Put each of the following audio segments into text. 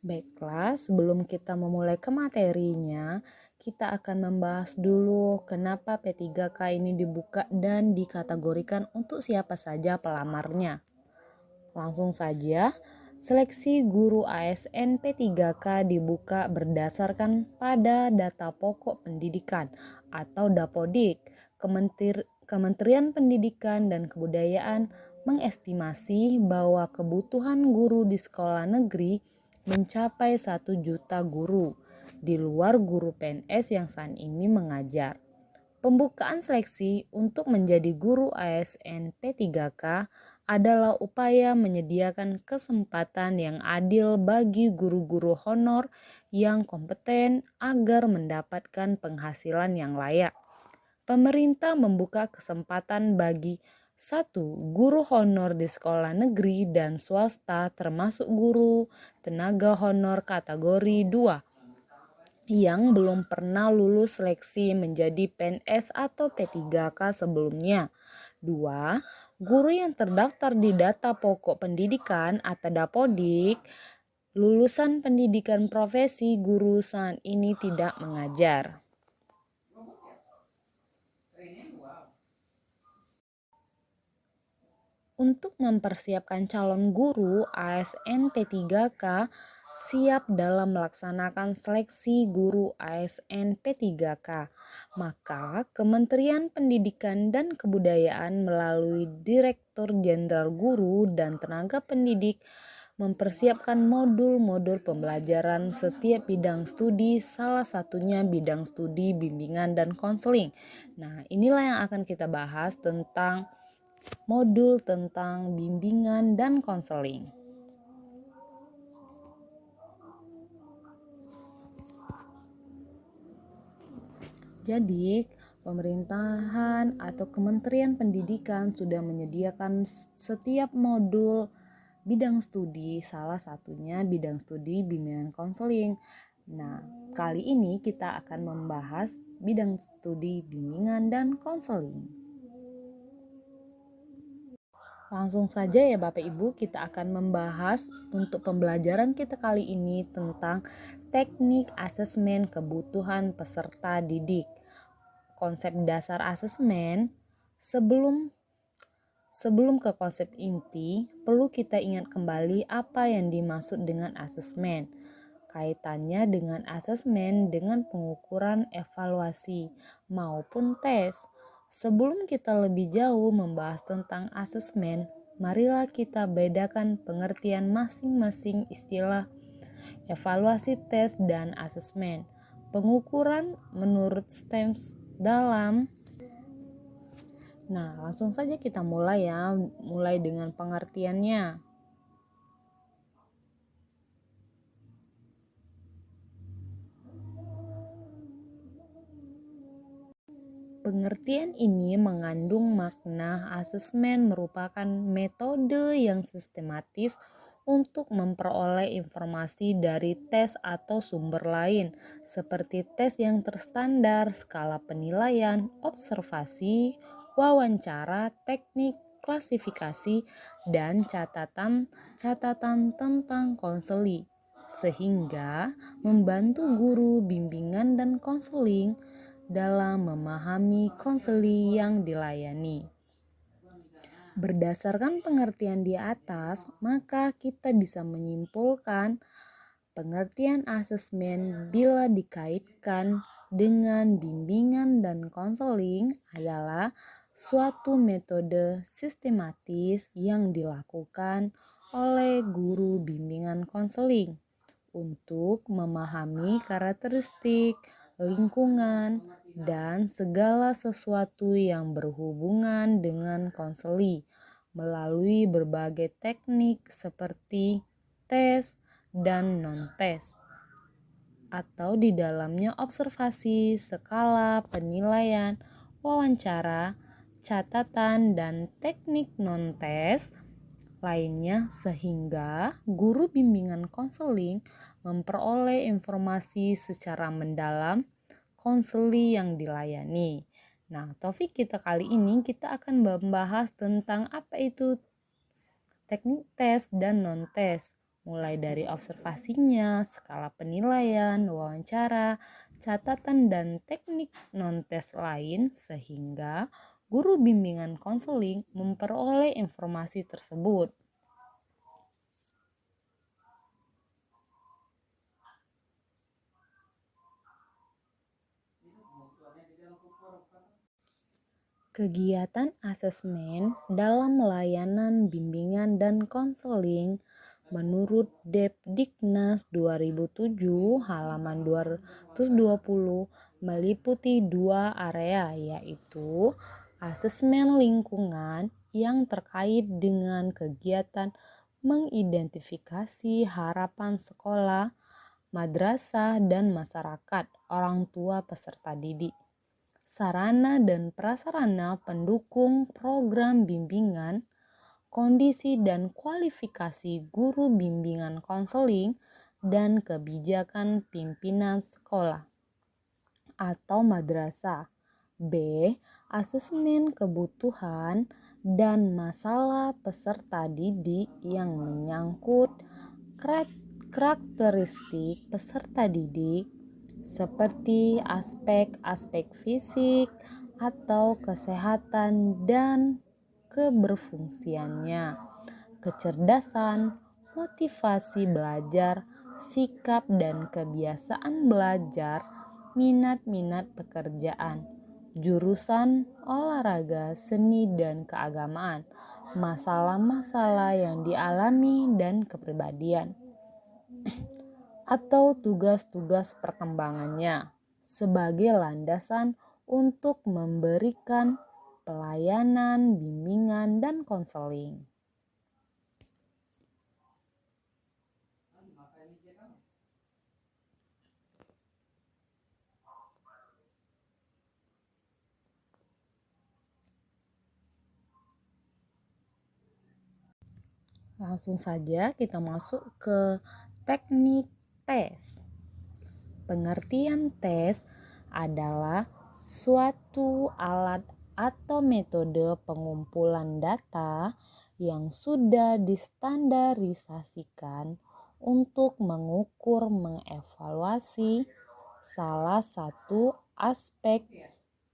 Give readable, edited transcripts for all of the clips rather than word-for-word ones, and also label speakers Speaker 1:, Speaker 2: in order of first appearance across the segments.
Speaker 1: Baiklah, sebelum kita memulai ke materinya, kita akan membahas dulu kenapa P3K ini dibuka dan dikategorikan untuk siapa saja pelamarnya. Langsung saja, seleksi guru ASN P3K dibuka berdasarkan pada data pokok pendidikan atau Dapodik. Kementerian Pendidikan dan Kebudayaan mengestimasi bahwa kebutuhan guru di sekolah negeri mencapai 1 juta guru, di luar guru PNS yang saat ini mengajar. Pembukaan seleksi untuk menjadi guru ASN P3K adalah upaya menyediakan kesempatan yang adil bagi guru-guru honor yang kompeten agar mendapatkan penghasilan yang layak. Pemerintah membuka kesempatan bagi 1. Guru honor di sekolah negeri dan swasta termasuk guru tenaga honor kategori 2 yang belum pernah lulus seleksi menjadi PNS atau P3K sebelumnya. 2. Guru yang terdaftar di data pokok pendidikan atau Dapodik, lulusan pendidikan profesi guru saat ini tidak mengajar. Untuk mempersiapkan calon guru ASN P3K siap dalam melaksanakan seleksi guru ASN P3K, maka Kementerian Pendidikan dan Kebudayaan melalui Direktur Jenderal Guru dan Tenaga Pendidik mempersiapkan modul-modul pembelajaran setiap bidang studi, salah satunya bidang studi bimbingan dan konseling. Nah, inilah yang akan kita bahas tentang modul tentang bimbingan dan konseling. Jadi, pemerintahan atau Kementerian Pendidikan sudah menyediakan setiap modul bidang studi, salah satunya bidang studi bimbingan konseling. Nah, kali ini kita akan membahas bidang studi bimbingan dan konseling. Langsung saja ya Bapak Ibu, kita akan membahas untuk pembelajaran kita kali ini tentang teknik asesmen kebutuhan peserta didik. Konsep dasar asesmen, sebelum ke konsep inti, perlu kita ingat kembali apa yang dimaksud dengan asesmen. Kaitannya dengan asesmen dengan pengukuran evaluasi maupun tes. Sebelum kita lebih jauh membahas tentang asesmen, marilah kita bedakan pengertian masing-masing istilah evaluasi, tes, dan asesmen. Pengukuran menurut STEMS dalam. Nah, langsung saja kita mulai dengan pengertiannya. Pengertian ini mengandung makna asesmen merupakan metode yang sistematis untuk memperoleh informasi dari tes atau sumber lain, seperti tes yang terstandar, skala penilaian, observasi, wawancara, teknik, klasifikasi, dan catatan tentang konseli, sehingga membantu guru bimbingan dan konseling dalam memahami konseli yang dilayani. Berdasarkan pengertian di atas, maka kita bisa menyimpulkan pengertian asesmen bila dikaitkan dengan bimbingan dan konseling adalah suatu metode sistematis yang dilakukan oleh guru bimbingan konseling untuk memahami karakteristik lingkungan dan segala sesuatu yang berhubungan dengan konseli melalui berbagai teknik seperti tes dan non-tes, atau di dalamnya observasi, skala penilaian, wawancara, catatan, dan teknik non-tes lainnya, sehingga guru bimbingan konseling memperoleh informasi secara mendalam konseli yang dilayani. Nah, topik kita kali ini kita akan membahas tentang apa itu teknik tes dan non-tes. mulai dari observasinya, skala penilaian, wawancara, catatan, dan teknik non-tes lain sehingga guru bimbingan konseling memperoleh informasi tersebut. Kegiatan asesmen dalam layanan bimbingan dan konseling menurut Depdiknas 2007 halaman 220 meliputi dua area, yaitu asesmen lingkungan yang terkait dengan kegiatan mengidentifikasi harapan sekolah, madrasah, dan masyarakat, orang tua peserta didik. Sarana dan prasarana pendukung program bimbingan, kondisi dan kualifikasi guru bimbingan konseling, dan kebijakan pimpinan sekolah atau madrasah. B. Asesmen kebutuhan dan masalah peserta didik yang menyangkut karakteristik peserta didik seperti aspek-aspek fisik atau kesehatan dan keberfungsiannya, kecerdasan, motivasi belajar, sikap dan kebiasaan belajar, minat-minat pekerjaan, jurusan olahraga, seni dan keagamaan, masalah-masalah yang dialami dan kepribadian atau tugas-tugas perkembangannya sebagai landasan untuk memberikan pelayanan, bimbingan, dan konseling. Langsung saja kita masuk ke teknik tes. Pengertian tes adalah suatu alat atau metode pengumpulan data yang sudah distandarisasikan untuk mengukur, mengevaluasi salah satu aspek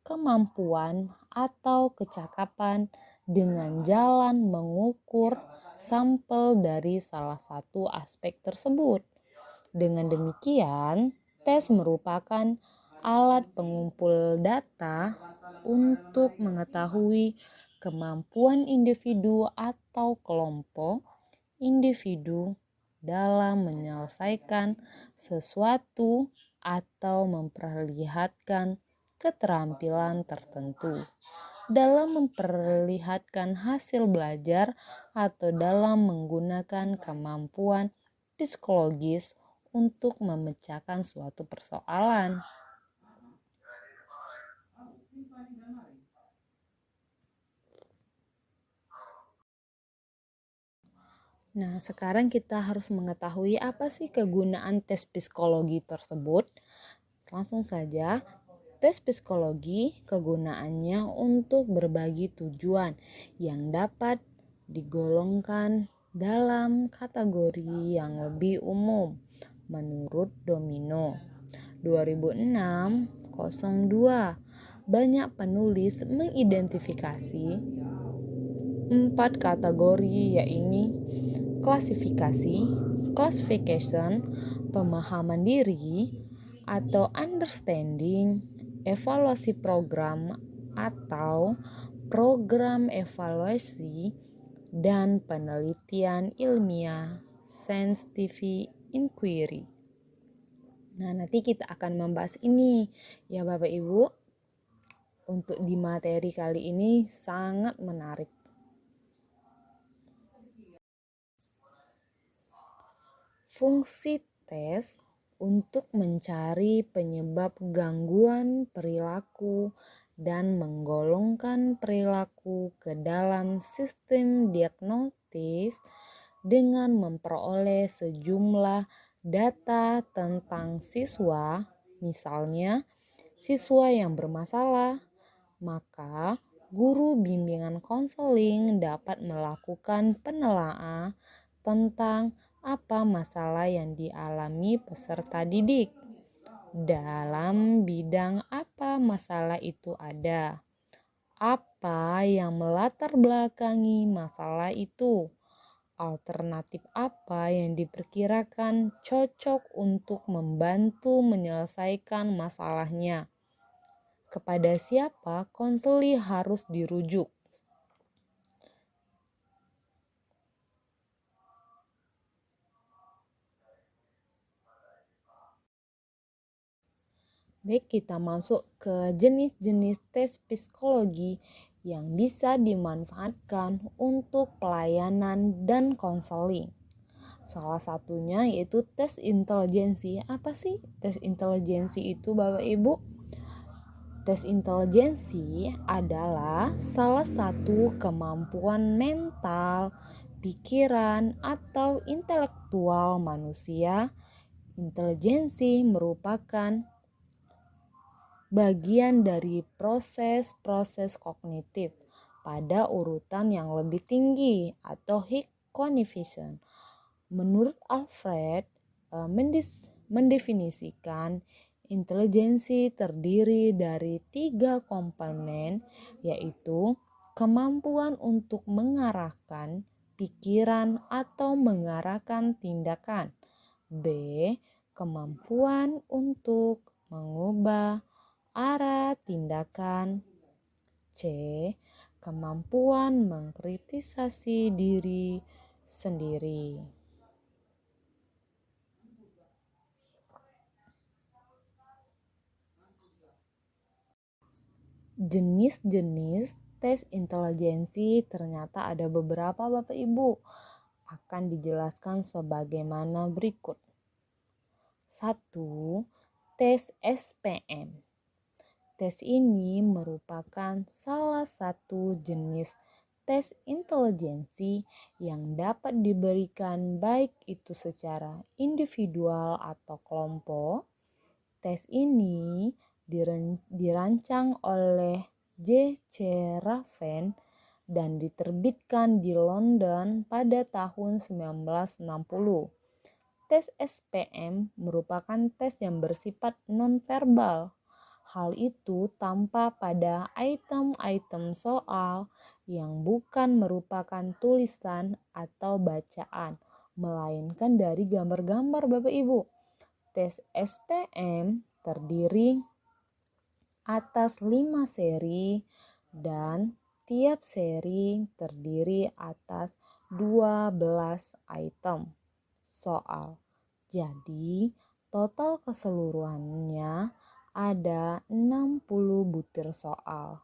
Speaker 1: kemampuan atau kecakapan dengan jalan mengukur sampel dari salah satu aspek tersebut. Dengan demikian, tes merupakan alat pengumpul data untuk mengetahui kemampuan individu atau kelompok individu dalam menyelesaikan sesuatu atau memperlihatkan keterampilan tertentu dalam memperlihatkan hasil belajar atau dalam menggunakan kemampuan psikologis untuk memecahkan suatu persoalan. Nah, sekarang kita harus mengetahui apa sih kegunaan tes psikologi tersebut. Langsung saja, tes psikologi kegunaannya untuk berbagi tujuan yang dapat digolongkan dalam kategori yang lebih umum menurut Domino 2006-02. Banyak penulis mengidentifikasi 4 kategori, yaitu klasifikasi, classification, pemahaman diri atau understanding, evaluasi program atau program evaluasi, dan penelitian ilmiah scientific inquiry. Nah, nanti kita akan membahas ini ya Bapak Ibu. Untuk di materi kali ini sangat menarik. Fungsi tes untuk mencari penyebab gangguan perilaku dan menggolongkan perilaku ke dalam sistem diagnostis dengan memperoleh sejumlah data tentang siswa, misalnya siswa yang bermasalah, maka guru bimbingan konseling dapat melakukan penelaahan tentang Apa masalah yang dialami peserta didik? Dalam bidang apa masalah itu ada? Apa yang melatar belakangi masalah itu? Alternatif apa yang diperkirakan cocok untuk membantu menyelesaikan masalahnya? Kepada siapa konseli harus dirujuk? Baik, kita masuk ke jenis-jenis tes psikologi yang bisa dimanfaatkan untuk pelayanan dan konseling. Salah satunya yaitu tes intelijensi. Apa sih tes intelijensi itu, Bapak Ibu? Tes intelijensi adalah salah satu kemampuan mental, pikiran, atau intelektual manusia. Intelijensi merupakan bagian dari proses-proses kognitif pada urutan yang lebih tinggi atau high cognition. Menurut Alfred, mendefinisikan intelijensi terdiri dari 3 komponen, yaitu kemampuan untuk mengarahkan pikiran atau mengarahkan tindakan. B. Kemampuan untuk mengubah arah tindakan. C. Kemampuan mengkritisasi diri sendiri. Jenis-jenis tes intelijensi ternyata ada beberapa, Bapak Ibu. Akan dijelaskan sebagaimana berikut. 1. Tes SPM. Tes ini merupakan salah satu jenis tes intelijensi yang dapat diberikan baik itu secara individual atau kelompok. Tes ini dirancang oleh J.C. Raven dan diterbitkan di London pada tahun 1960. Tes SPM merupakan tes yang bersifat nonverbal. Hal itu tampak pada item-item soal yang bukan merupakan tulisan atau bacaan, melainkan dari gambar-gambar, Bapak Ibu. Tes SPM terdiri atas 5 seri dan tiap seri terdiri atas 12 item soal. Jadi, total keseluruhannya ada 60 butir soal.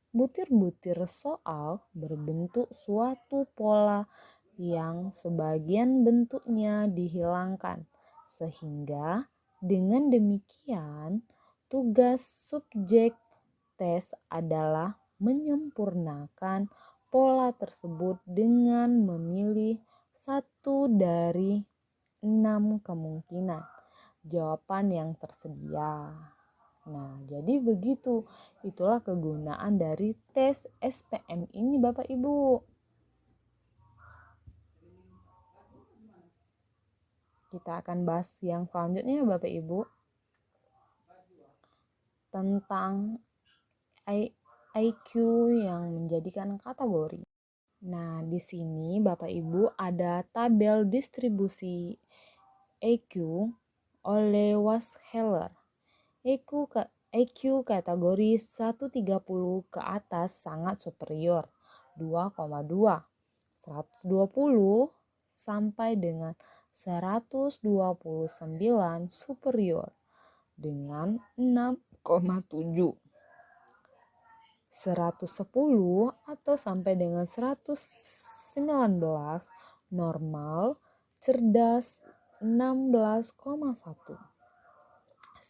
Speaker 1: Butir-butir soal berbentuk suatu pola yang sebagian bentuknya dihilangkan, sehingga dengan demikian tugas subjek tes adalah menyempurnakan pola tersebut dengan memilih satu dari 6 kemungkinan jawaban yang tersedia. Nah, jadi begitu. Itulah kegunaan dari tes SPM ini, Bapak Ibu. Kita akan bahas yang selanjutnya, Bapak Ibu, tentang IQ yang menjadikan kategori. Nah, di sini Bapak Ibu ada tabel distribusi IQ oleh Washeller. IQ kategori 130 ke atas sangat superior, 2,2. 120 sampai dengan 129 superior dengan 6,7. 110 atau sampai dengan 119 normal, cerdas 16,1.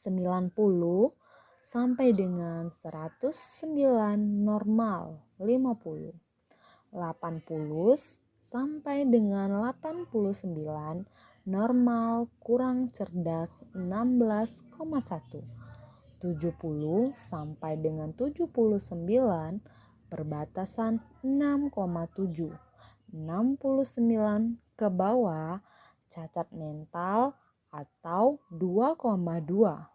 Speaker 1: 90 sampai dengan 109 normal 50. 80 sampai dengan 89 normal kurang cerdas 16,1. 70 sampai dengan 79 perbatasan 6,7. 69 ke bawah cacat mental, atau 2,2.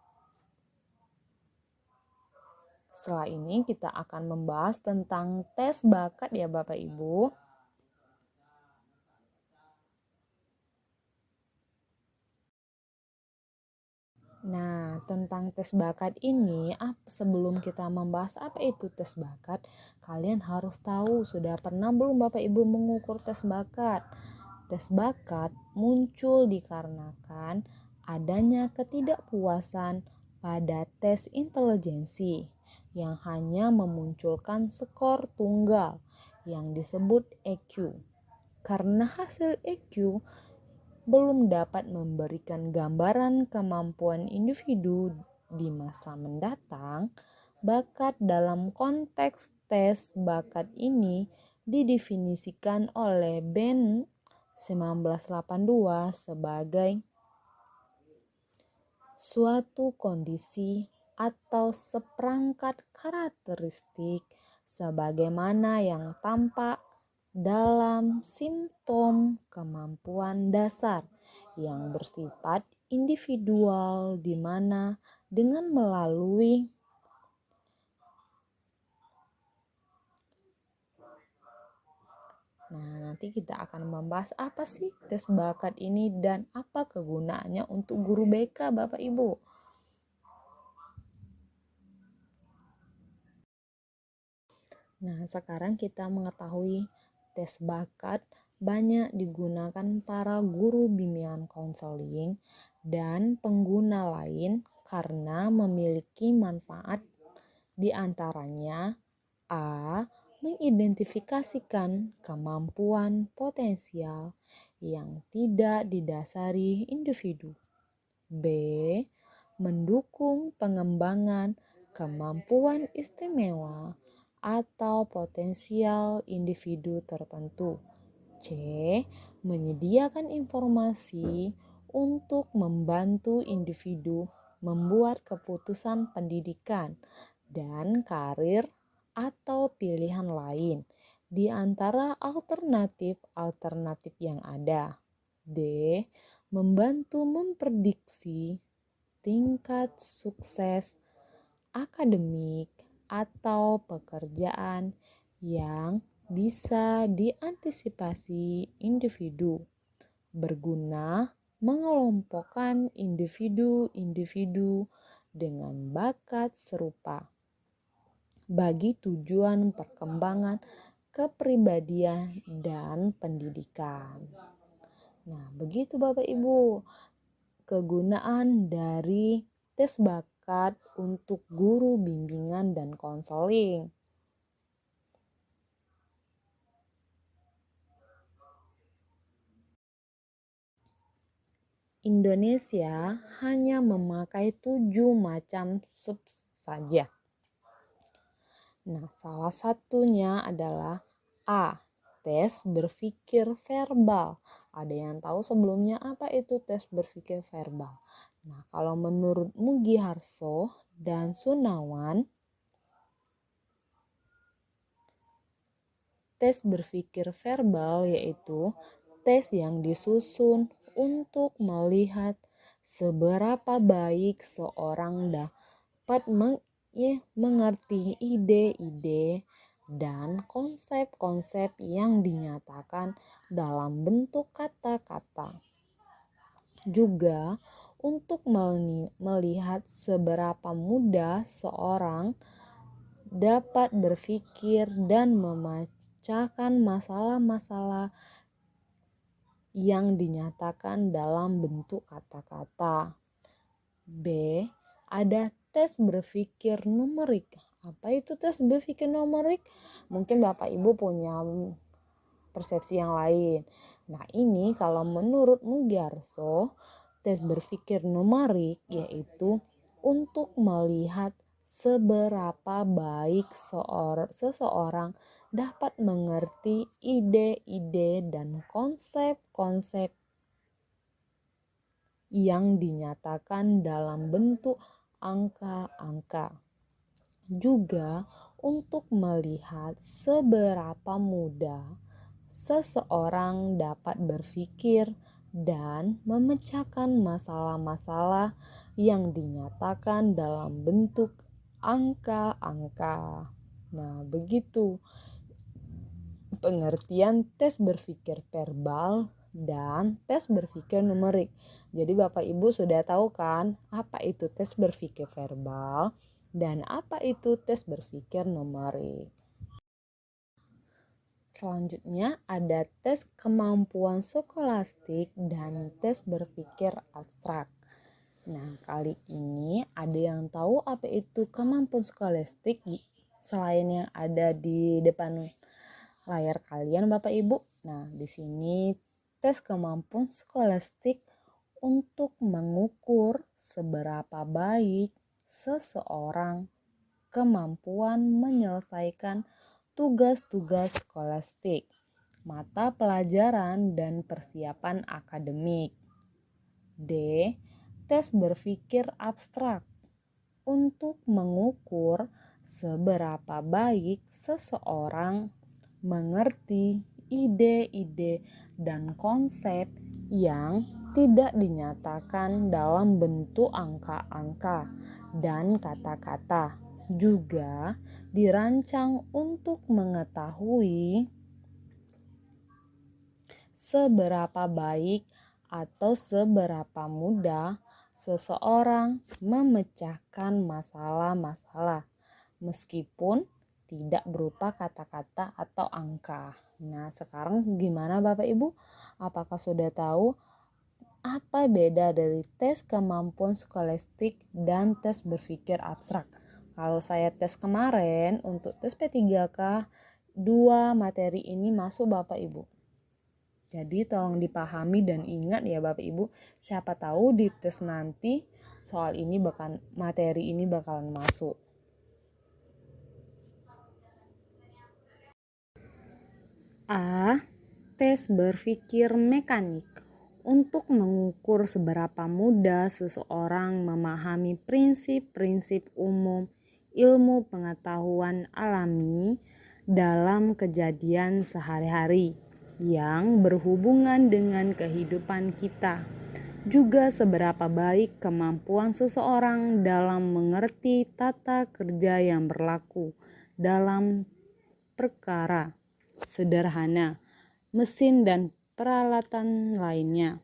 Speaker 1: Setelah ini kita akan membahas tentang tes bakat ya Bapak Ibu. Nah, tentang tes bakat ini, sebelum kita membahas apa itu tes bakat, kalian harus tahu sudah pernah belum Bapak Ibu mengukur tes bakat? Tes bakat muncul dikarenakan adanya ketidakpuasan pada tes intelijensi yang hanya memunculkan skor tunggal yang disebut EQ. Karena hasil EQ belum dapat memberikan gambaran kemampuan individu di masa mendatang, bakat dalam konteks tes bakat ini didefinisikan oleh Ben 1982 sebagai suatu kondisi atau seperangkat karakteristik sebagaimana yang tampak dalam simptom kemampuan dasar yang bersifat individual di mana dengan melalui nanti kita akan membahas apa sih tes bakat ini dan apa kegunaannya untuk guru BK Bapak Ibu. Nah, sekarang kita mengetahui tes bakat banyak digunakan para guru bimbingan konseling dan pengguna lain karena memiliki manfaat di antaranya A. Mengidentifikasikan kemampuan potensial yang tidak didasari individu. B. Mendukung pengembangan kemampuan istimewa atau potensial individu tertentu. C. Menyediakan informasi untuk membantu individu membuat keputusan pendidikan dan karir atau pilihan lain di antara alternatif-alternatif yang ada. D. Membantu memprediksi tingkat sukses akademik atau pekerjaan yang bisa diantisipasi individu, berguna mengelompokkan individu-individu dengan bakat serupa bagi tujuan perkembangan kepribadian dan pendidikan. Nah, begitu Bapak Ibu, kegunaan dari tes bakat untuk guru bimbingan dan konseling. Indonesia hanya memakai 7 macam subs saja. Nah, salah satunya adalah A. Tes berpikir verbal. Ada yang tahu sebelumnya apa itu tes berpikir verbal? Nah, kalau menurut Mugiarso dan Sunawan, tes berpikir verbal yaitu tes yang disusun untuk melihat seberapa baik seorang dapat mengerti ide-ide dan konsep-konsep yang dinyatakan dalam bentuk kata-kata. Juga untuk melihat seberapa mudah seorang dapat berpikir dan memecahkan masalah-masalah yang dinyatakan dalam bentuk kata-kata. B. Ada tes berpikir numerik. Apa itu tes berpikir numerik? Mungkin Bapak Ibu punya persepsi yang lain. Nah, ini kalau menurut Mugiarso, tes berpikir numerik yaitu untuk melihat seberapa baik seseorang dapat mengerti ide-ide dan konsep-konsep yang dinyatakan dalam bentuk angka-angka. Juga untuk melihat seberapa mudah seseorang dapat berpikir dan memecahkan masalah-masalah yang dinyatakan dalam bentuk angka-angka. Nah, begitu pengertian tes berpikir verbal dan tes berpikir numerik. Jadi Bapak Ibu sudah tahu kan apa itu tes berpikir verbal dan apa itu tes berpikir numerik. Selanjutnya ada tes kemampuan skolastik dan tes berpikir abstrak. Nah, kali ini ada yang tahu apa itu kemampuan skolastik selain yang ada di depan layar kalian Bapak Ibu? Nah, di sini tes kemampuan skolastik untuk mengukur seberapa baik seseorang kemampuan menyelesaikan tugas-tugas skolastik, mata pelajaran dan persiapan akademik. D. Tes berpikir abstrak untuk mengukur seberapa baik seseorang mengerti ide-ide dan konsep yang tidak dinyatakan dalam bentuk angka-angka dan kata-kata. Juga dirancang untuk mengetahui seberapa baik atau seberapa mudah seseorang memecahkan masalah-masalah meskipun tidak berupa kata-kata atau angka. Nah, sekarang gimana Bapak Ibu? Apakah sudah tahu apa beda dari tes kemampuan skolastik dan tes berpikir abstrak? Kalau saya tes kemarin untuk tes P3K, 2 materi ini masuk Bapak Ibu. Jadi tolong dipahami dan ingat ya Bapak Ibu, siapa tahu di tes nanti soal ini materi ini bakalan masuk. A. Tes berpikir mekanik untuk mengukur seberapa mudah seseorang memahami prinsip-prinsip umum ilmu pengetahuan alami dalam kejadian sehari-hari yang berhubungan dengan kehidupan kita. Juga seberapa baik kemampuan seseorang dalam mengerti tata kerja yang berlaku dalam perkara sederhana, mesin dan peralatan lainnya.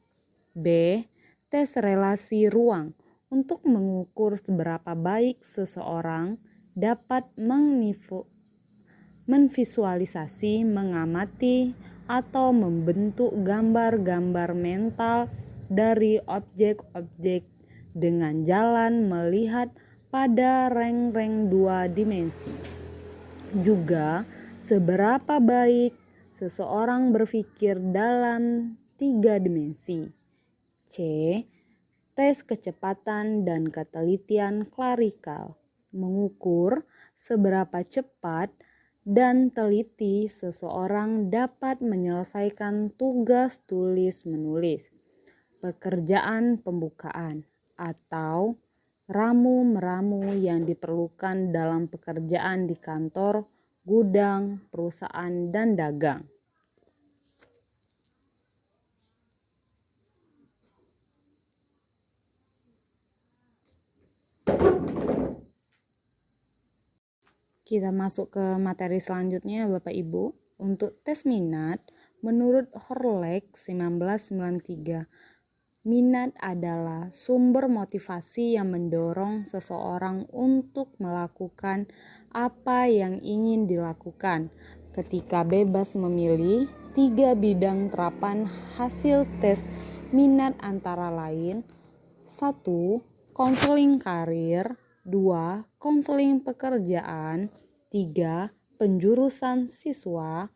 Speaker 1: B. Tes relasi ruang untuk mengukur seberapa baik seseorang dapat menvisualisasi, mengamati, atau membentuk gambar-gambar mental dari objek-objek dengan jalan melihat pada reng-reng 2 dimensi. Juga seberapa baik seseorang berpikir dalam 3 dimensi. C. Tes kecepatan dan ketelitian klerikal mengukur seberapa cepat dan teliti seseorang dapat menyelesaikan tugas tulis-menulis, pekerjaan pembukaan, atau ramu-meramu yang diperlukan dalam pekerjaan di kantor, gudang, perusahaan, dan dagang. Kita masuk ke materi selanjutnya Bapak Ibu. Untuk tes minat, menurut Horlek 1993, minat adalah sumber motivasi yang mendorong seseorang untuk melakukan apa yang ingin dilakukan. Ketika bebas memilih, 3 bidang terapan hasil tes minat antara lain: 1. Konseling karir, 2. Konseling pekerjaan, 3. Penjurusan siswa.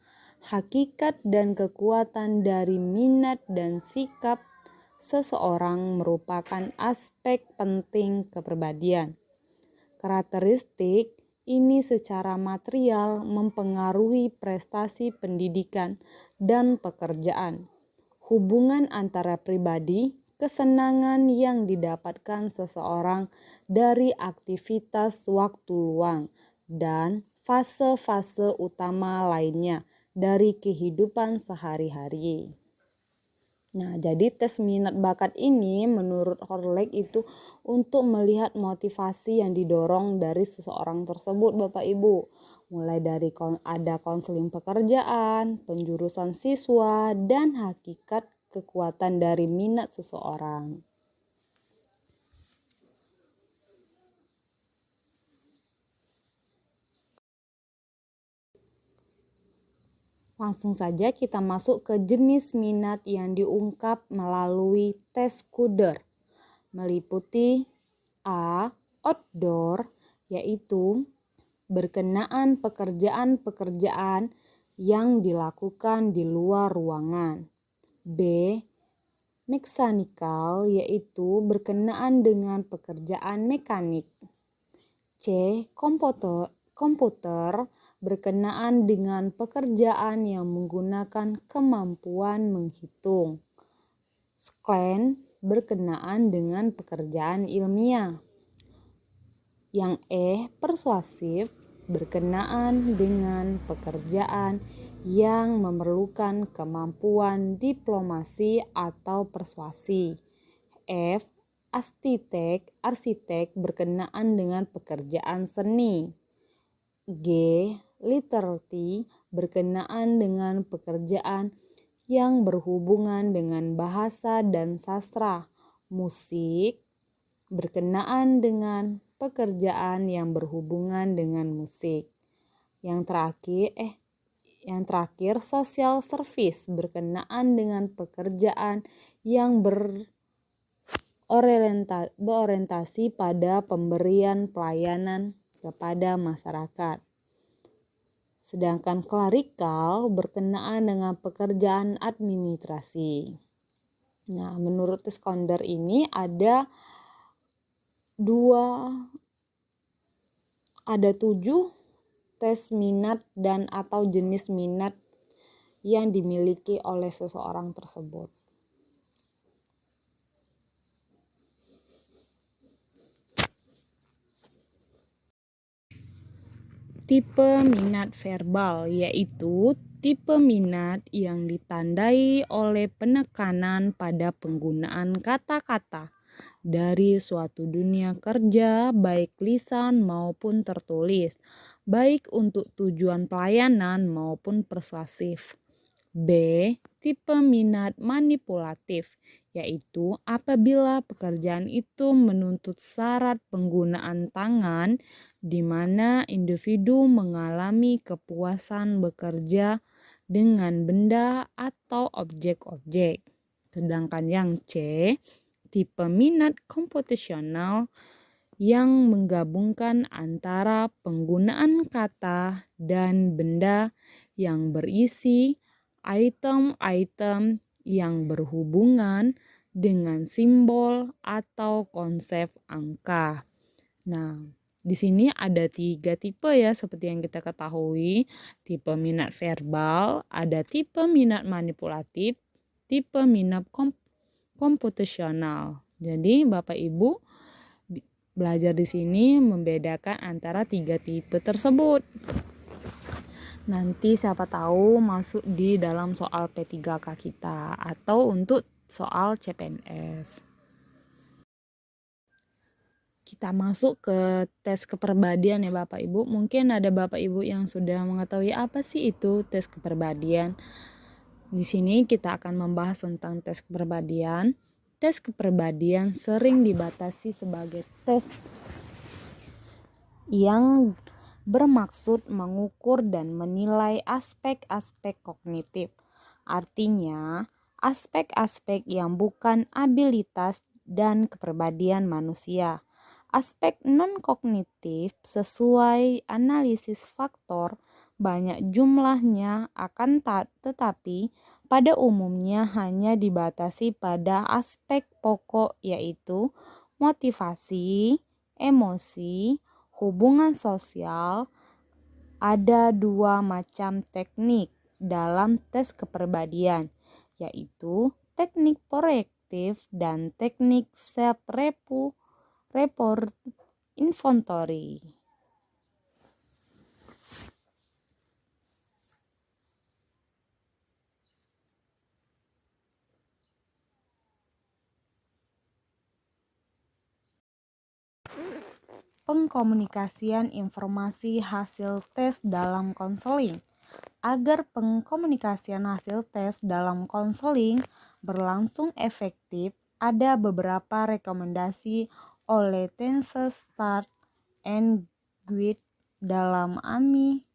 Speaker 1: Hakikat dan kekuatan dari minat dan sikap seseorang merupakan aspek penting kepribadian. Karakteristik ini secara material mempengaruhi prestasi pendidikan dan pekerjaan. Hubungan antara pribadi, kesenangan yang didapatkan seseorang dari aktivitas waktu luang, dan fase-fase utama lainnya dari kehidupan sehari-hari. Nah, jadi tes minat bakat ini menurut Horlick itu untuk melihat motivasi yang didorong dari seseorang tersebut, Bapak Ibu. Mulai dari ada konseling pekerjaan, penjurusan siswa, dan hakikat kekuatan dari minat seseorang. Langsung saja kita masuk ke jenis minat yang diungkap melalui tes Kuder. Meliputi A. Outdoor, yaitu berkenaan pekerjaan-pekerjaan yang dilakukan di luar ruangan. B. Mechanical, yaitu berkenaan dengan pekerjaan mekanik. C. Komputer berkenaan dengan pekerjaan yang menggunakan kemampuan menghitung. Science berkenaan dengan pekerjaan ilmiah. Yang persuasif berkenaan dengan pekerjaan yang memerlukan kemampuan diplomasi atau persuasi. F. Arsitek berkenaan dengan pekerjaan seni. G. Literati berkenaan dengan pekerjaan yang berhubungan dengan bahasa dan sastra. Musik berkenaan dengan pekerjaan yang berhubungan dengan musik. Yang terakhir social service berkenaan dengan pekerjaan yang berorientasi pada pemberian pelayanan kepada masyarakat. Sedangkan klerikal berkenaan dengan pekerjaan administrasi. Nah, menurut tes Kuder ini ada 7 tes minat dan atau jenis minat yang dimiliki oleh seseorang tersebut. Tipe minat verbal yaitu tipe minat yang ditandai oleh penekanan pada penggunaan kata-kata dari suatu dunia kerja baik lisan maupun tertulis, baik untuk tujuan pelayanan maupun persuasif. B. Tipe minat manipulatif, yaitu apabila pekerjaan itu menuntut syarat penggunaan tangan di mana individu mengalami kepuasan bekerja dengan benda atau objek-objek. Sedangkan yang C, tipe minat komputasional yang menggabungkan antara penggunaan kata dan benda yang berisi item-item yang berhubungan dengan simbol atau konsep angka. Nah, di sini ada 3 tipe ya seperti yang kita ketahui. Tipe minat verbal, ada tipe minat manipulatif, tipe minat komputasional. Jadi Bapak Ibu belajar di sini membedakan antara 3 tipe tersebut. Nanti siapa tahu masuk di dalam soal P3K kita atau untuk soal CPNS. Kita masuk ke tes kepribadian ya Bapak Ibu. Mungkin ada Bapak Ibu yang sudah mengetahui apa sih itu tes kepribadian. Di sini kita akan membahas tentang tes kepribadian. Tes kepribadian sering dibatasi sebagai tes yang bermaksud mengukur dan menilai aspek-aspek kognitif. Artinya, aspek-aspek yang bukan abilitas dan kepribadian manusia. Aspek non-kognitif sesuai analisis faktor banyak jumlahnya akan tetapi pada umumnya hanya dibatasi pada aspek pokok yaitu motivasi, emosi, hubungan sosial. Ada 2 macam teknik dalam tes kepribadian, yaitu teknik proyektif dan teknik self-report inventory. pengkomunikasian informasi hasil tes dalam konseling. Agar pengkomunikasian hasil tes dalam konseling berlangsung efektif, ada beberapa rekomendasi oleh Tense Start and Guide dalam AMI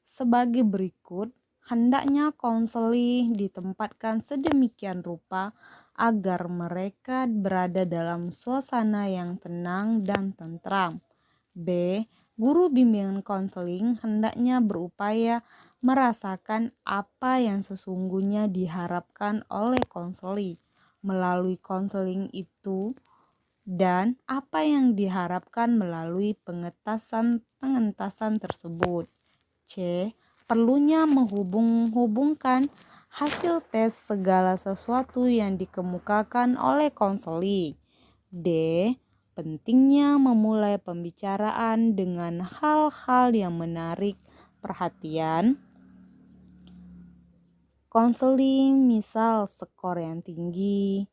Speaker 1: sebagai berikut. Hendaknya konseling ditempatkan sedemikian rupa agar mereka berada dalam suasana yang tenang dan tentram. B. Guru bimbingan konseling hendaknya berupaya merasakan apa yang sesungguhnya diharapkan oleh konseli melalui konseling itu dan apa yang diharapkan melalui pengentasan tersebut. C. Perlunya menghubung-hubungkan hasil tes segala sesuatu yang dikemukakan oleh konseli. D. Pentingnya memulai pembicaraan dengan hal-hal yang menarik perhatian konseling, misal skor yang tinggi.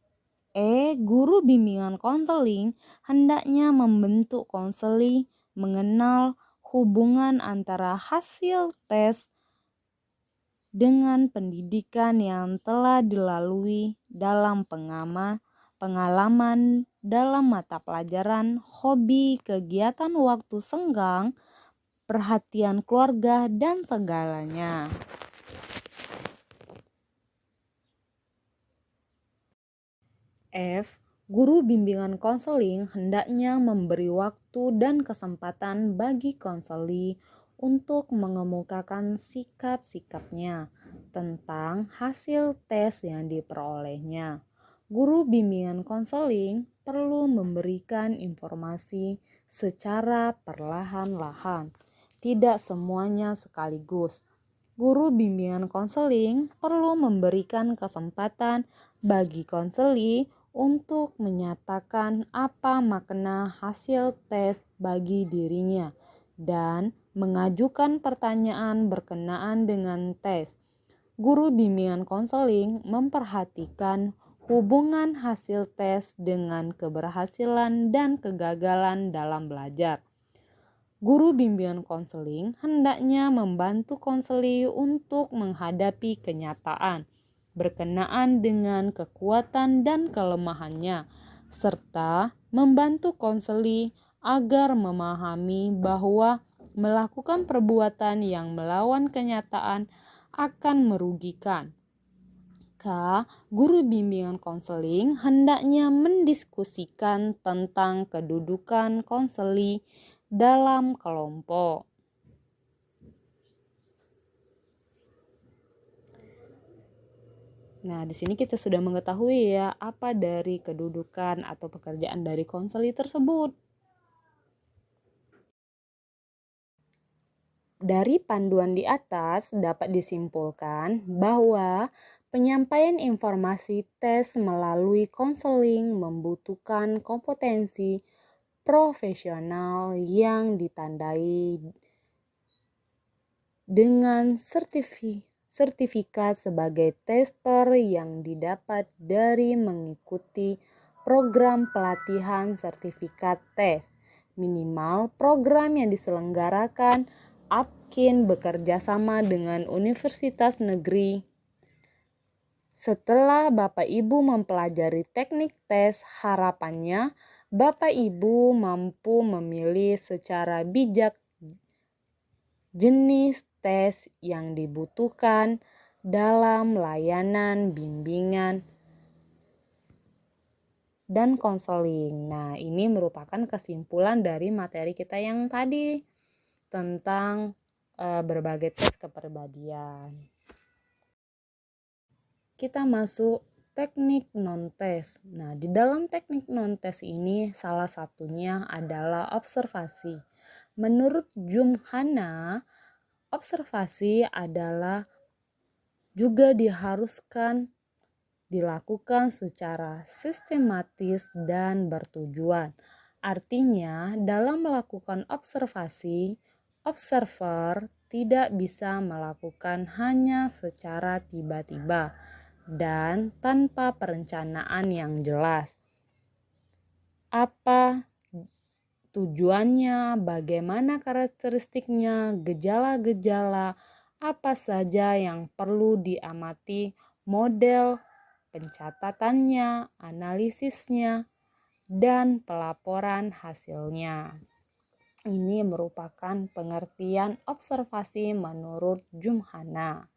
Speaker 1: E. Guru bimbingan konseling hendaknya membentuk konseli mengenal hubungan antara hasil tes dengan pendidikan yang telah dilalui dalam pengalaman dalam mata pelajaran, hobi, kegiatan waktu senggang, perhatian keluarga, dan segalanya. F. Guru bimbingan konseling hendaknya memberi waktu dan kesempatan bagi konseli untuk mengemukakan sikap-sikapnya tentang hasil tes yang diperolehnya. Guru bimbingan konseling perlu memberikan informasi secara perlahan-lahan, tidak semuanya sekaligus. Guru bimbingan konseling perlu memberikan kesempatan bagi konseli untuk menyatakan apa makna hasil tes bagi dirinya dan mengajukan pertanyaan berkenaan dengan tes. Guru bimbingan konseling memperhatikan hubungan hasil tes dengan keberhasilan dan kegagalan dalam belajar. Guru bimbingan konseling hendaknya membantu konseli untuk menghadapi kenyataan berkenaan dengan kekuatan dan kelemahannya, serta membantu konseli agar memahami bahwa melakukan perbuatan yang melawan kenyataan akan merugikan. K. Guru bimbingan konseling hendaknya mendiskusikan tentang kedudukan konseli dalam kelompok. Nah, di sini kita sudah mengetahui ya apa dari kedudukan atau pekerjaan dari konseli tersebut. Dari panduan di atas dapat disimpulkan bahwa penyampaian informasi tes melalui konseling membutuhkan kompetensi profesional yang ditandai dengan sertifikat sebagai tester yang didapat dari mengikuti program pelatihan sertifikat tes. Minimal program yang diselenggarakan APKIN bekerja sama dengan universitas negeri. Setelah Bapak Ibu mempelajari teknik tes, harapannya Bapak Ibu mampu memilih secara bijak jenis tes yang dibutuhkan dalam layanan bimbingan dan konseling. Nah, ini merupakan kesimpulan dari materi kita yang tadi tentang berbagai tes kepribadian. Kita masuk teknik non-tes. Nah, di dalam teknik non-tes ini salah satunya adalah observasi. Menurut Jumhana, observasi adalah juga diharuskan dilakukan secara sistematis dan bertujuan. Artinya, dalam melakukan observasi, observer tidak bisa melakukan hanya secara tiba-tiba dan tanpa perencanaan yang jelas. Apa tujuannya, bagaimana karakteristiknya, gejala-gejala, apa saja yang perlu diamati, model pencatatannya, analisisnya, dan pelaporan hasilnya. Ini merupakan pengertian observasi menurut Jumhana.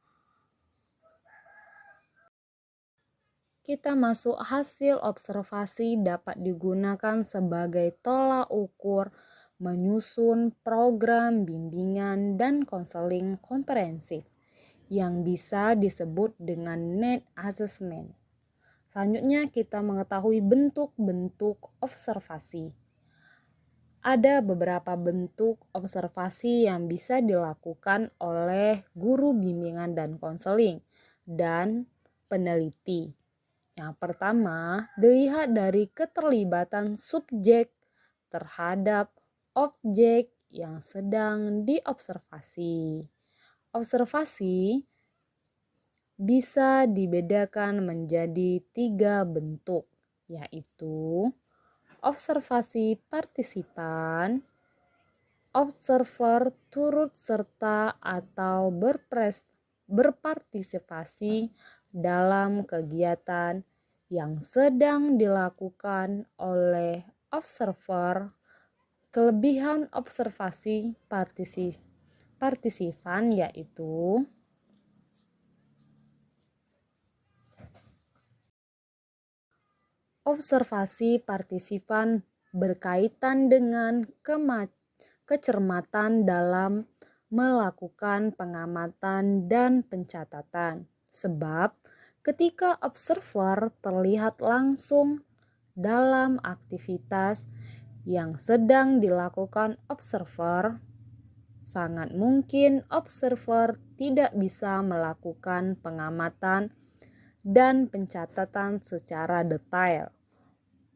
Speaker 1: Kita masuk hasil observasi dapat digunakan sebagai tolak ukur menyusun program bimbingan dan konseling komprehensif yang bisa disebut dengan need assessment. Selanjutnya kita mengetahui bentuk-bentuk observasi. Ada beberapa bentuk observasi yang bisa dilakukan oleh guru bimbingan dan konseling dan peneliti. Yang pertama, dilihat dari keterlibatan subjek terhadap objek yang sedang diobservasi. Observasi bisa dibedakan menjadi 3 bentuk, yaitu observasi partisipan, observer turut serta atau berpartisipasi dalam kegiatan yang sedang dilakukan oleh observer. Kelebihan observasi partisipan yaitu observasi partisipan berkaitan dengan kecermatan dalam melakukan pengamatan dan pencatatan. Sebab ketika observer terlihat langsung dalam aktivitas yang sedang dilakukan observer, sangat mungkin observer tidak bisa melakukan pengamatan dan pencatatan secara detail.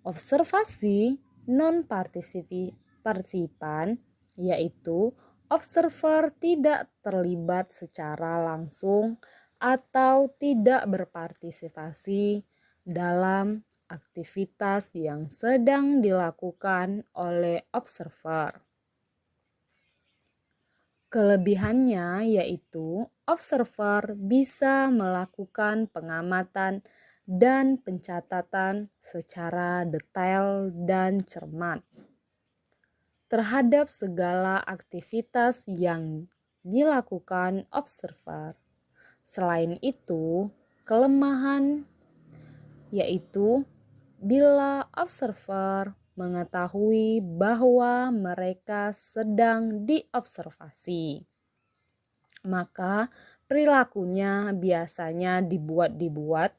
Speaker 1: Observasi non-partisipan yaitu observer tidak terlibat secara langsung atau tidak berpartisipasi dalam aktivitas yang sedang dilakukan oleh observer. Kelebihannya yaitu observer bisa melakukan pengamatan dan pencatatan secara detail dan cermat terhadap segala aktivitas yang dilakukan observer. Selain itu, kelemahan yaitu bila observer mengetahui bahwa mereka sedang diobservasi, maka perilakunya biasanya dibuat-dibuat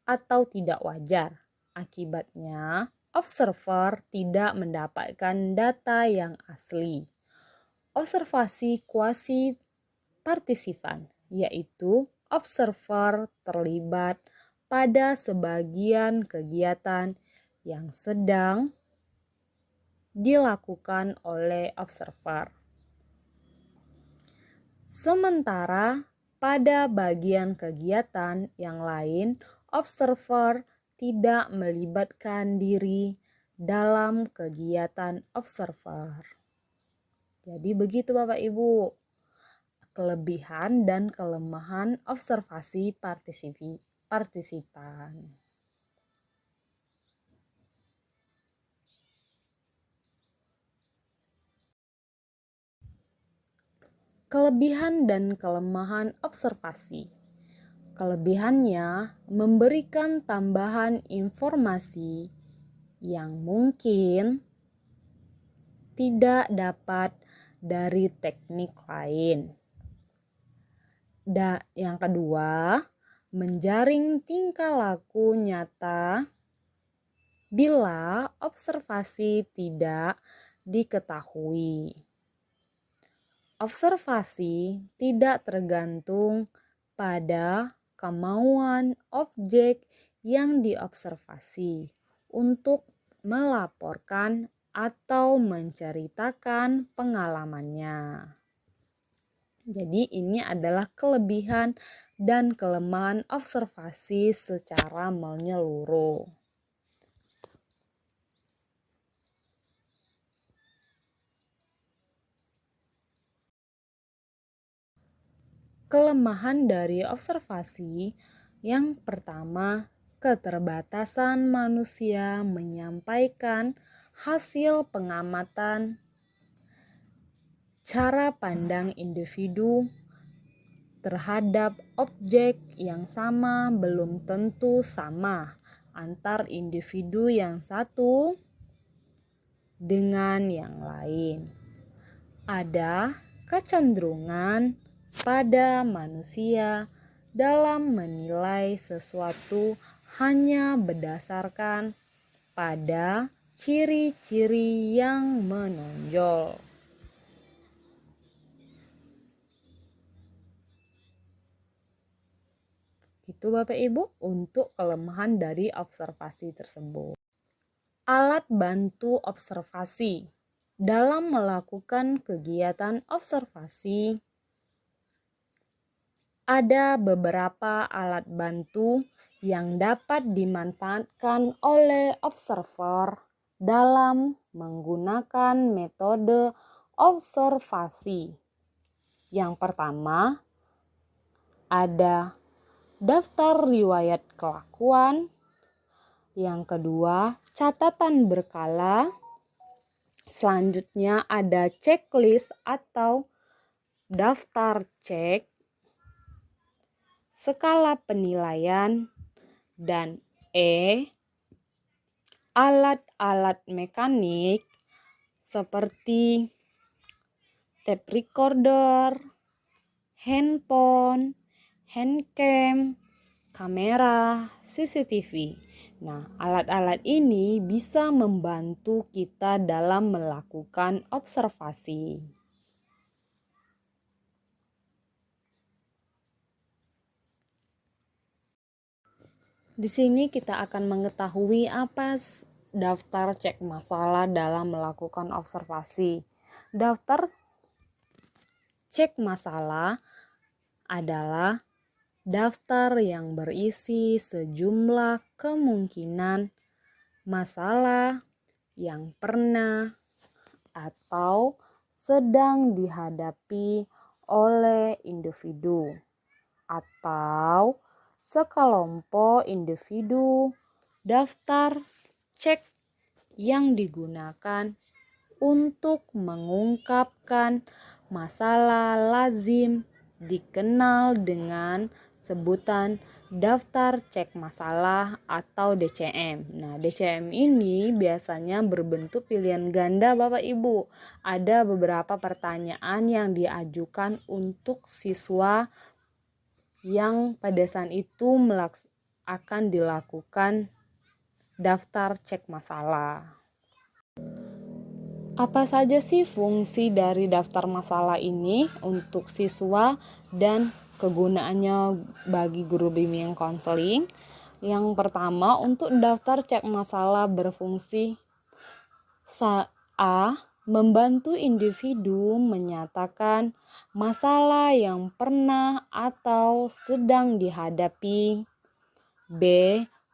Speaker 1: atau tidak wajar. Akibatnya, observer tidak mendapatkan data yang asli. Observasi kuasi partisipan yaitu observer terlibat pada sebagian kegiatan yang sedang dilakukan oleh observer. Sementara pada bagian kegiatan yang lain, observer tidak melibatkan diri dalam kegiatan observer. Jadi begitu Bapak Ibu, kelebihan dan kelemahan observasi partisipan. Kelebihan dan kelemahan observasi. Kelebihannya memberikan tambahan informasi yang mungkin tidak dapat dari teknik lain. Dan yang kedua, menjaring tingkah laku nyata bila observasi tidak diketahui. Observasi tidak tergantung pada kemauan objek yang diobservasi untuk melaporkan atau menceritakan pengalamannya. Jadi ini adalah kelebihan dan kelemahan observasi secara menyeluruh. Kelemahan dari observasi yang pertama, keterbatasan manusia menyampaikan hasil pengamatan. Cara pandang individu terhadap objek yang sama belum tentu sama antar individu yang satu dengan yang lain. Ada kecenderungan pada manusia dalam menilai sesuatu hanya berdasarkan pada ciri-ciri yang menonjol. Gitu Bapak Ibu untuk kelemahan dari observasi tersebut. Alat bantu observasi. Dalam melakukan kegiatan observasi, ada beberapa alat bantu yang dapat dimanfaatkan oleh observer dalam menggunakan metode observasi. Yang pertama, ada daftar riwayat kelakuan. Yang kedua, catatan berkala. Selanjutnya ada checklist atau daftar cek, skala penilaian, dan alat-alat mekanik seperti tape recorder, handphone, handcam, kamera, CCTV. Nah, alat-alat ini bisa membantu kita dalam melakukan observasi. Di sini kita akan mengetahui apa daftar cek masalah dalam melakukan observasi. Daftar cek masalah adalah daftar yang berisi sejumlah kemungkinan masalah yang pernah atau sedang dihadapi oleh individu atau sekelompok individu. Daftar cek yang digunakan untuk mengungkapkan masalah lazim dikenal dengan sebutan daftar cek masalah atau DCM. Nah, DCM ini biasanya berbentuk pilihan ganda Bapak Ibu. Ada beberapa pertanyaan yang diajukan untuk siswa yang pada saat itu akan dilakukan daftar cek masalah. Apa saja sih fungsi dari daftar masalah ini untuk siswa dan kegunaannya bagi guru bimbingan konseling? Yang pertama, untuk daftar cek masalah berfungsi A. Membantu individu menyatakan masalah yang pernah atau sedang dihadapi. B.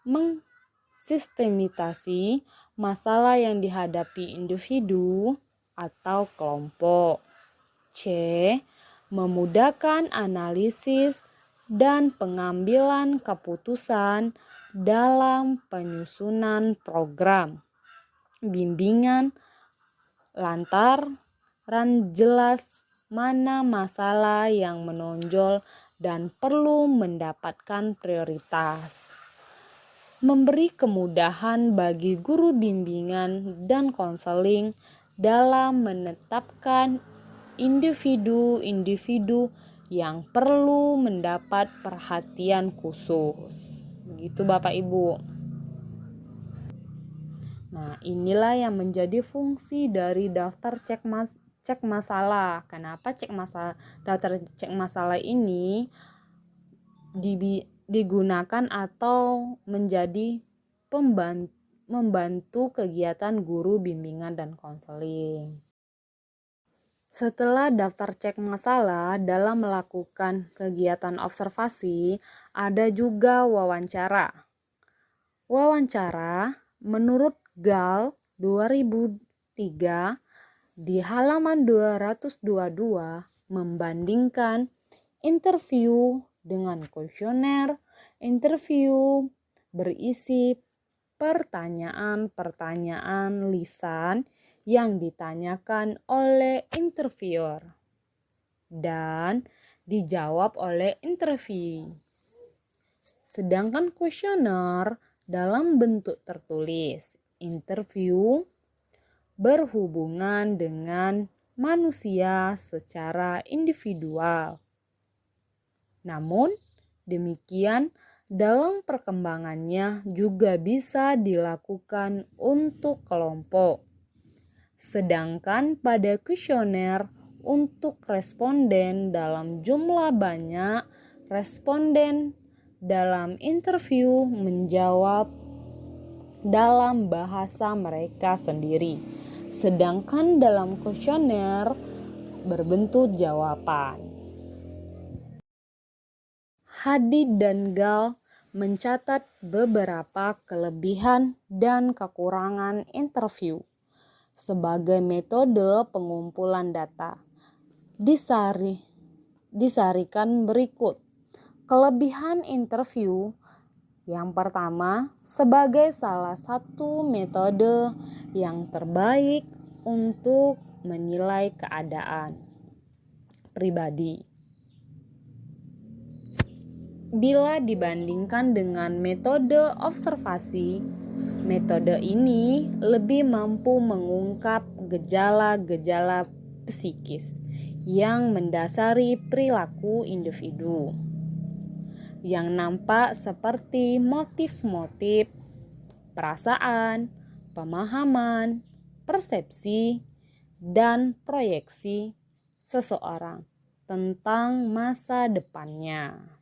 Speaker 1: Mensistematisasi masalah yang dihadapi individu atau kelompok. C. Memudahkan analisis dan pengambilan keputusan dalam penyusunan program bimbingan lantaran jelas mana masalah yang menonjol dan perlu mendapatkan prioritas. Memberi kemudahan bagi guru bimbingan dan konseling dalam menetapkan individu-individu yang perlu mendapat perhatian khusus. Begitu Bapak Ibu. Nah, inilah yang menjadi fungsi dari daftar cek masalah. Kenapa daftar cek masalah ini digunakan atau menjadi membantu kegiatan guru bimbingan dan konseling. Setelah daftar cek masalah dalam melakukan kegiatan observasi, ada juga wawancara. Wawancara menurut GAL 2003 di halaman 222 membandingkan interview dengan kuesioner, interview berisi pertanyaan-pertanyaan lisan yang ditanyakan oleh interviewer dan dijawab oleh interview. Sedangkan kuesioner dalam bentuk tertulis, interview berhubungan dengan manusia secara individual. Namun demikian, dalam perkembangannya juga bisa dilakukan untuk kelompok. Sedangkan pada kuesioner untuk responden dalam jumlah banyak, responden dalam interview menjawab dalam bahasa mereka sendiri. Sedangkan dalam kuesioner berbentuk jawaban. Hadi dan Gal mencatat beberapa kelebihan dan kekurangan interview sebagai metode pengumpulan data. Disarikan berikut. Kelebihan interview yang pertama, sebagai salah satu metode yang terbaik untuk menilai keadaan pribadi. Bila dibandingkan dengan metode observasi, metode ini lebih mampu mengungkap gejala-gejala psikis yang mendasari perilaku individu, yang nampak seperti motif-motif, perasaan, pemahaman, persepsi, dan proyeksi seseorang tentang masa depannya.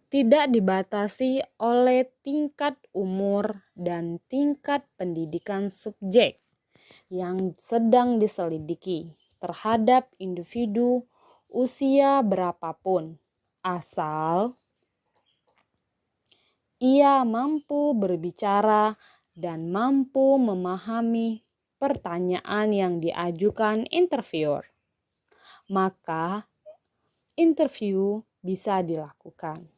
Speaker 1: Tidak dibatasi oleh tingkat umur dan tingkat pendidikan subjek yang sedang diselidiki terhadap individu usia berapapun, asal ia mampu berbicara dan mampu memahami pertanyaan yang diajukan interviewer, maka interview bisa dilakukan.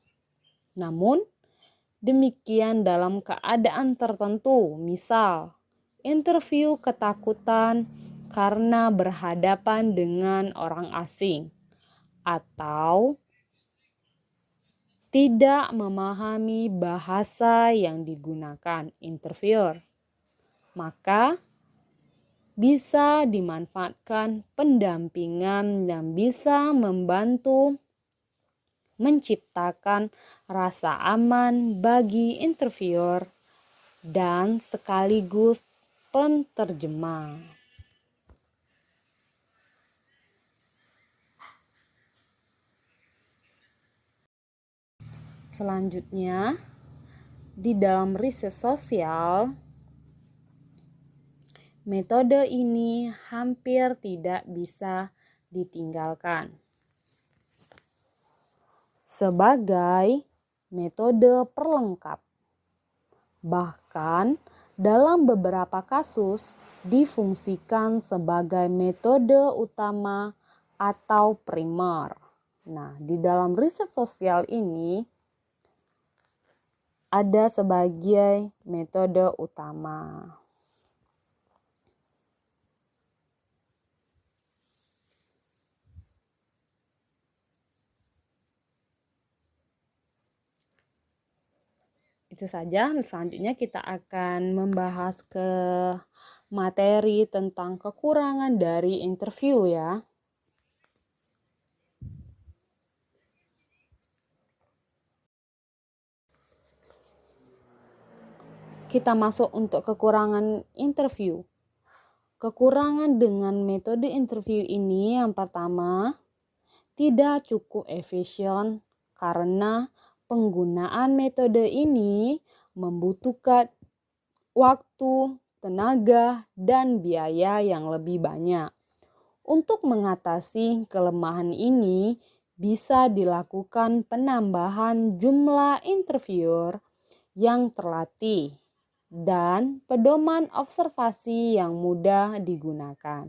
Speaker 1: Namun, demikian dalam keadaan tertentu, misal interview ketakutan karena berhadapan dengan orang asing atau tidak memahami bahasa yang digunakan interviewer, maka bisa dimanfaatkan pendampingan yang bisa membantu menciptakan rasa aman bagi interviewer dan sekaligus penterjemah. Selanjutnya, di dalam riset sosial, metode ini hampir tidak bisa ditinggalkan sebagai metode perlengkap. Bahkan dalam beberapa kasus difungsikan sebagai metode utama atau primer. Nah, di dalam riset sosial ini ada sebagai metode utama. Itu saja, selanjutnya kita akan membahas ke materi tentang kekurangan dari interview ya. Kita masuk untuk kekurangan interview. Kekurangan dengan metode interview ini yang pertama, tidak cukup efisien karena penggunaan metode ini membutuhkan waktu, tenaga, dan biaya yang lebih banyak. Untuk mengatasi kelemahan ini, bisa dilakukan penambahan jumlah interviewer yang terlatih dan pedoman observasi yang mudah digunakan.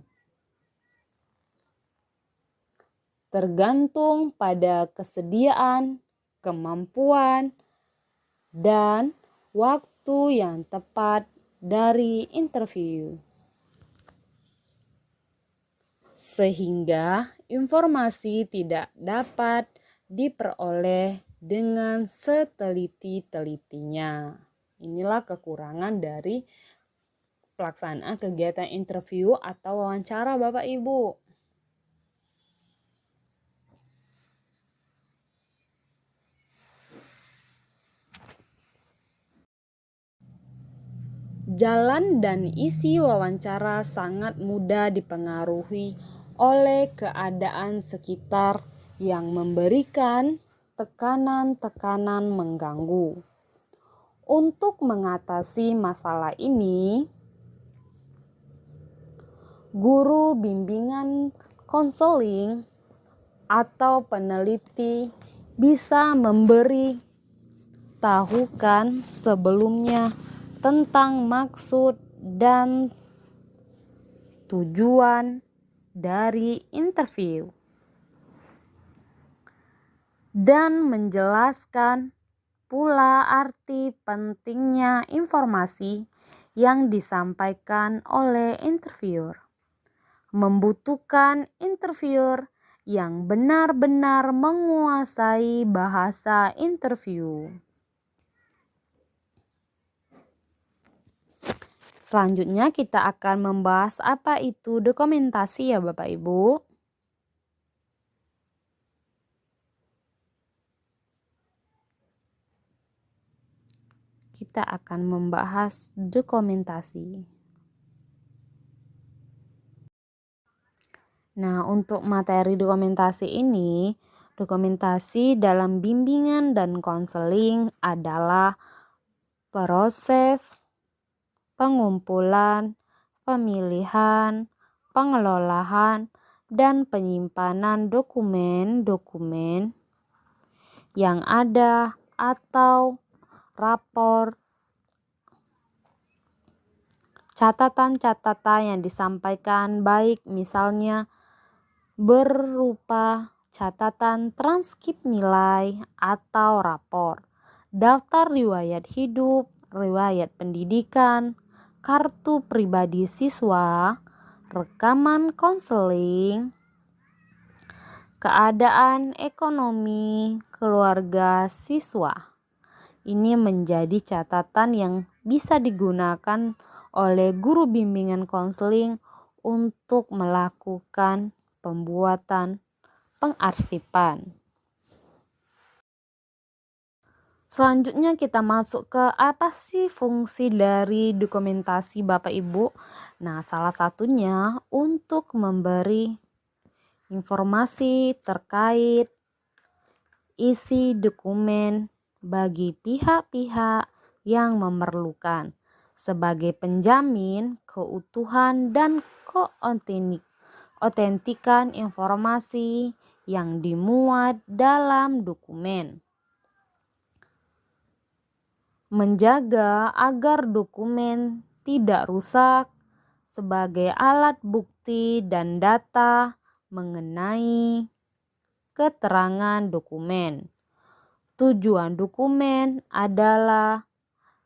Speaker 1: Tergantung pada kesediaan, kemampuan, dan waktu yang tepat dari interview. Sehingga informasi tidak dapat diperoleh dengan seteliti-telitinya. Inilah kekurangan dari pelaksanaan kegiatan interview atau wawancara Bapak Ibu. Jalan dan isi wawancara sangat mudah dipengaruhi oleh keadaan sekitar yang memberikan tekanan-tekanan mengganggu. Untuk mengatasi masalah ini, guru bimbingan konseling atau peneliti bisa memberi tahukan sebelumnya tentang maksud dan tujuan dari interview dan menjelaskan pula arti pentingnya informasi yang disampaikan oleh interviewer. Membutuhkan interviewer yang benar-benar menguasai bahasa interview. Selanjutnya kita akan membahas apa itu dokumentasi ya Bapak Ibu. Kita akan membahas dokumentasi. Nah, untuk materi dokumentasi ini, dokumentasi dalam bimbingan dan konseling adalah proses pengumpulan, pemilihan, pengelolaan, dan penyimpanan dokumen-dokumen yang ada atau rapor, catatan-catatan yang disampaikan baik misalnya berupa catatan transkrip nilai atau rapor, daftar riwayat hidup, riwayat pendidikan, kartu pribadi siswa, rekaman konseling, keadaan ekonomi keluarga siswa. Ini menjadi catatan yang bisa digunakan oleh guru bimbingan konseling untuk melakukan pembuatan pengarsipan. Selanjutnya kita masuk ke apa sih fungsi dari dokumentasi Bapak Ibu. Nah, salah satunya untuk memberi informasi terkait isi dokumen bagi pihak-pihak yang memerlukan sebagai penjamin keutuhan dan keotentikan informasi yang dimuat dalam dokumen. Menjaga agar dokumen tidak rusak sebagai alat bukti dan data mengenai keterangan dokumen. Tujuan dokumen adalah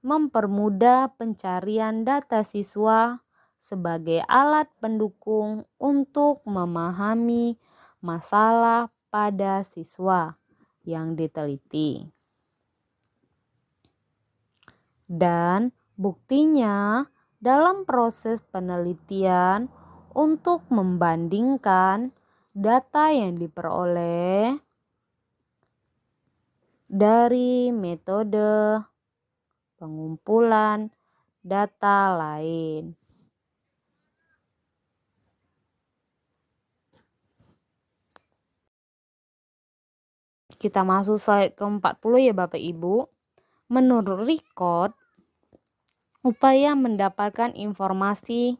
Speaker 1: mempermudah pencarian data siswa sebagai alat pendukung untuk memahami masalah pada siswa yang diteliti. Dan buktinya dalam proses penelitian untuk membandingkan data yang diperoleh dari metode pengumpulan data lain. Kita masuk slide ke-40 ya Bapak Ibu. Menurut Record, upaya mendapatkan informasi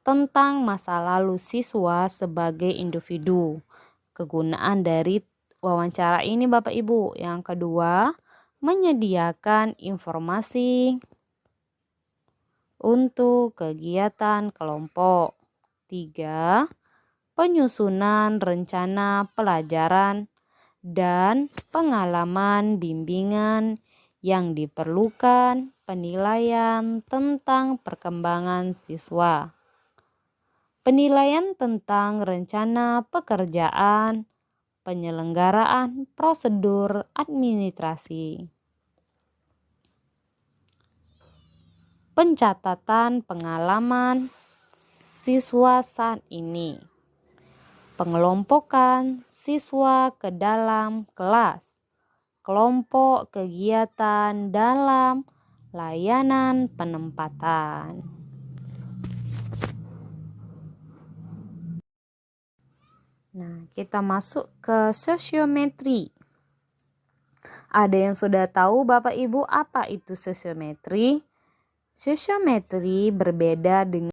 Speaker 1: tentang masa lalu siswa sebagai individu. Kegunaan dari wawancara ini Bapak Ibu. Yang kedua, menyediakan informasi untuk kegiatan kelompok. 3. Penyusunan rencana pelajaran dan pengalaman bimbingan yang diperlukan penilaian tentang perkembangan siswa. Penilaian tentang rencana pekerjaan, penyelenggaraan prosedur administrasi. Pencatatan pengalaman siswa saat ini. Pengelompokan siswa ke dalam kelas, kelompok kegiatan dalam layanan penempatan. Nah, kita masuk ke sosiometri. Ada yang sudah tahu Bapak Ibu apa itu sosiometri? Sosiometri berbeda dengan